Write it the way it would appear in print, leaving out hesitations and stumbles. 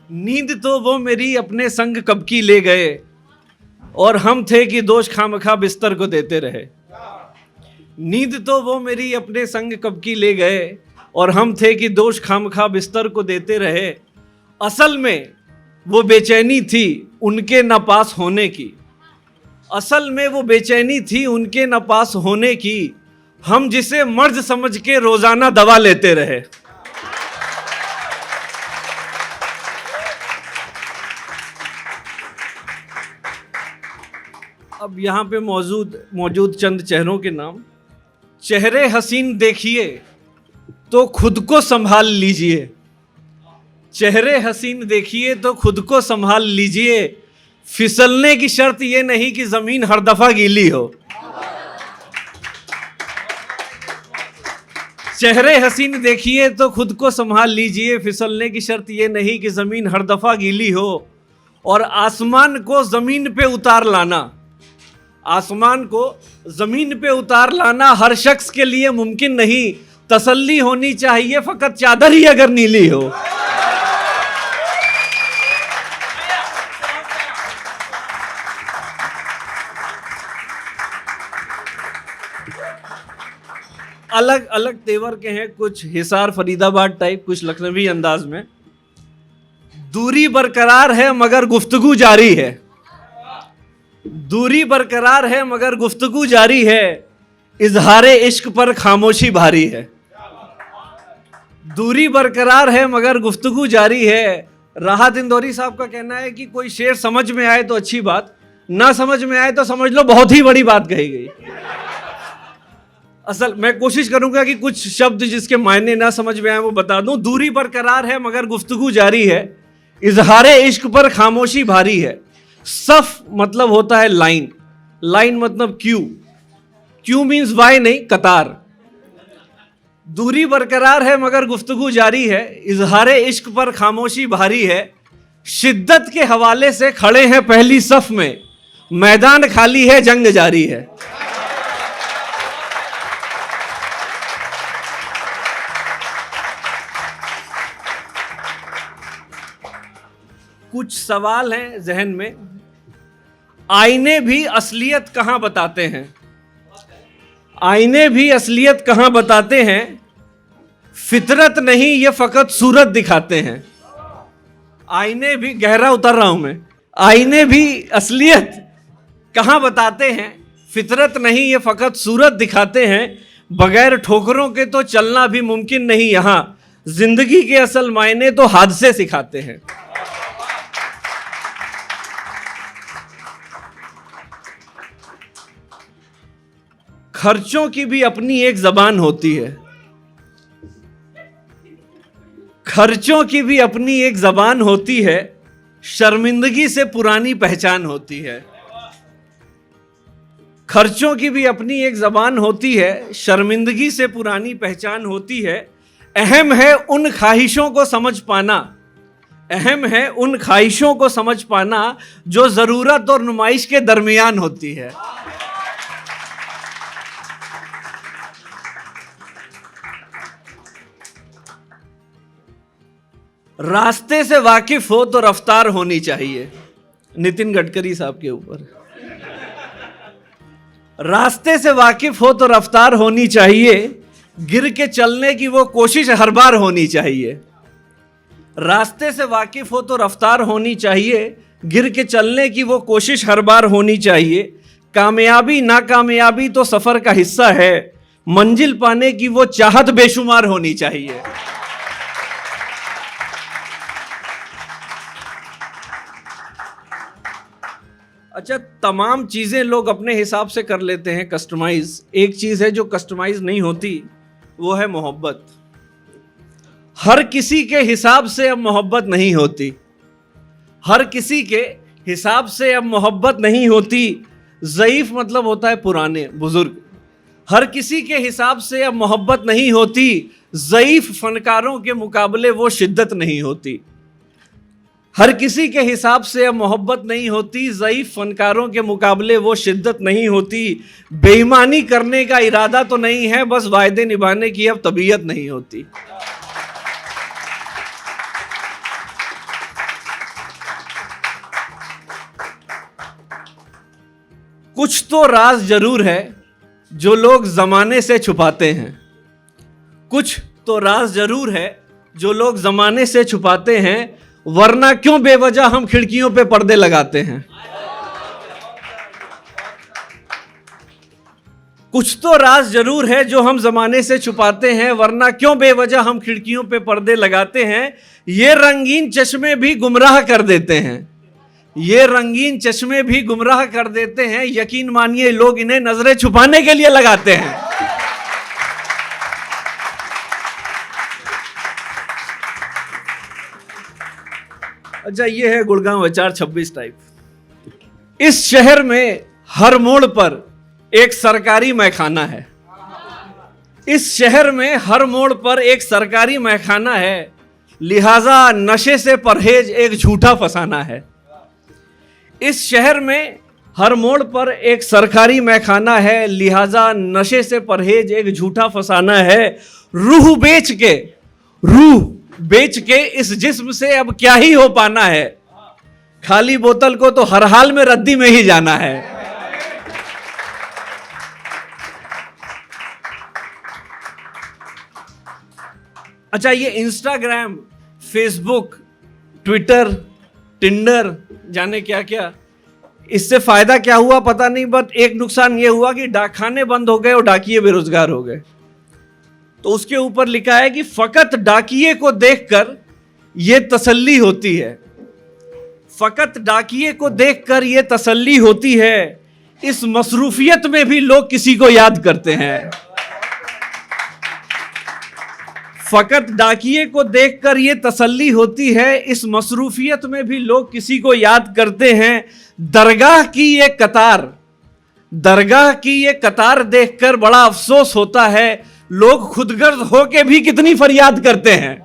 नींद तो वो मेरी अपने संग कब की ले गए, और हम थे कि दोष खामखा बिस्तर को देते रहे। नींद तो वो मेरी अपने संग कब की ले गए, और हम थे कि दोष खामखा बिस्तर को देते रहे। असल में वो बेचैनी थी उनके न पास होने की, असल में वो बेचैनी थी उनके न पास होने की, हम जिसे मर्ज समझ के रोजाना दवा लेते रहे। अब यहाँ पे मौजूद चंद चेहरों के नाम। चेहरे हसीन देखिए तो खुद को संभाल लीजिए, चेहरे हसीन देखिए तो खुद को संभाल लीजिए, फिसलने की शर्त ये नहीं कि जमीन हर दफा गीली हो। चेहरे हसीन देखिए तो खुद को संभाल लीजिए, फिसलने की शर्त ये नहीं कि जमीन हर दफा गीली हो। और आसमान को जमीन पे उतार लाना, आसमान को जमीन पे उतार लाना हर शख्स के लिए मुमकिन नहीं। तसल्ली होनी चाहिए फकत चादर ही अगर नीली हो। अलग अलग तेवर के हैं, कुछ हिसार फरीदाबाद टाइप, कुछ लखनवी अंदाज में। दूरी बरकरार है मगर गुफ्तगू जारी है, दूरी बरकरार है मगर गुफ्तगू जारी है, इजहारे इश्क पर खामोशी भारी है। दूरी बरकरार है मगर गुफ्तगू जारी है। राहत इंदौरी साहब का कहना है कि कोई शेर समझ में आए तो अच्छी बात, ना समझ में आए तो समझ लो बहुत ही बड़ी बात कही गई। असल मैं कोशिश करूंगा कि कुछ शब्द जिसके मायने ना समझ में आए वो बता दूं। दूरी बरकरार है मगर गुफ्तगू जारी है, इजहारे इश्क पर खामोशी भारी है। सफ मतलब होता है लाइन, लाइन मतलब क्यू, क्यू मीन्स वाई नहीं, कतार। दूरी बरकरार है मगर गुफ्तगू जारी है, इजहारे इश्क पर खामोशी भारी है। शिद्दत के हवाले से खड़े हैं पहली सफ में, मैदान खाली है जंग जारी है। कुछ सवाल हैं जहन में। आईने भी असलियत कहां बताते हैं, आईने भी असलियत कहां बताते हैं, फितरत नहीं ये फकत सूरत दिखाते हैं। आईने भी, गहरा उतर रहा हूं मैं, आईने भी असलियत कहां बताते हैं, फितरत नहीं ये फकत सूरत दिखाते हैं। बगैर ठोकरों के तो चलना भी मुमकिन नहीं यहां, जिंदगी के असल मायने तो हादसे सिखाते हैं। खर्चों की भी अपनी एक जबान होती है, खर्चों की भी अपनी एक जबान होती है, शर्मिंदगी से पुरानी पहचान होती है। खर्चों की भी अपनी एक जबान होती है, शर्मिंदगी से पुरानी पहचान होती है। अहम है उन ख्वाहिशों को समझ पाना, अहम है उन ख्वाहिशों को समझ पाना जो जरूरत और नुमाइश के दरमियान होती है। रास्ते से वाकिफ हो तो रफ्तार होनी चाहिए, नितिन गडकरी साहब के ऊपर। रास्ते से वाकिफ हो तो रफ्तार होनी चाहिए, गिर के चलने की वो कोशिश हर बार होनी चाहिए। रास्ते से वाकिफ हो तो रफ्तार होनी चाहिए, गिर के चलने की वो कोशिश हर बार होनी चाहिए। कामयाबी नाकामयाबी तो सफर का हिस्सा है, मंजिल पाने की वो चाहत बेशुमार होनी चाहिए। अच्छा, तमाम चीज़ें लोग अपने हिसाब से कर लेते हैं कस्टमाइज। एक चीज़ है जो कस्टमाइज नहीं होती, वो है मोहब्बत। हर किसी के हिसाब से अब मोहब्बत नहीं होती, हर किसी के हिसाब से अब मोहब्बत नहीं होती। ज़ईफ़ मतलब होता है पुराने बुजुर्ग। हर किसी के हिसाब से अब मोहब्बत नहीं होती, ज़ईफ़ फनकारों के मुकाबले वो शिद्दत नहीं होती। हर किसी के हिसाब से अब मोहब्बत नहीं होती, ज़ईफ़ फनकारों के मुकाबले वो शिद्दत नहीं होती। बेईमानी करने का इरादा तो नहीं है, बस वायदे निभाने की अब तबीयत नहीं होती। कुछ तो राज जरूर है जो लोग जमाने से छुपाते हैं। कुछ तो राज जरूर है जो लोग जमाने से छुपाते हैं, वरना क्यों बेवजह हम खिड़कियों पे पर्दे लगाते हैं। कुछ तो राज जरूर है जो हम जमाने से छुपाते हैं, वरना क्यों बेवजह हम खिड़कियों पे पर्दे लगाते हैं। ये रंगीन चश्मे भी गुमराह कर देते हैं, ये रंगीन चश्मे भी गुमराह कर देते हैं। यकीन मानिए लोग इन्हें नजरें छुपाने के लिए लगाते हैं। अच्छा, ये है गुड़गांव HR 26 टाइप। इस शहर में हर मोड़ पर एक सरकारी मैखाना है। इस शहर में हर मोड़ पर एक सरकारी मैखाना है, लिहाजा नशे से परहेज एक झूठा फसाना है। इस शहर में हर मोड़ पर एक सरकारी मैखाना है, लिहाजा नशे से परहेज एक झूठा फसाना है। रूह बेच के इस जिस्म से अब क्या ही हो पाना है, खाली बोतल को तो हर हाल में रद्दी में ही जाना है। अच्छा, ये इंस्टाग्राम, फेसबुक, ट्विटर, टिंडर, जाने क्या क्या, इससे फायदा क्या हुआ पता नहीं, बट एक नुकसान ये हुआ कि डाकखाने बंद हो गए और डाकिये बेरोजगार हो गए। तो उसके ऊपर लिखा है कि फकत डाकिये को देखकर ये तसल्ली होती है, फकत डाकिये को देखकर ये तसल्ली होती है, इस मसरूफियत में भी लोग किसी को याद करते हैं। फकत डाकिये को देखकर ये तसल्ली होती है, इस मसरूफियत में भी लोग किसी को याद करते हैं। दरगाह की ये कतार देखकर बड़ा अफसोस होता है, लोग खुदगर्ज होके भी कितनी फरियाद करते हैं।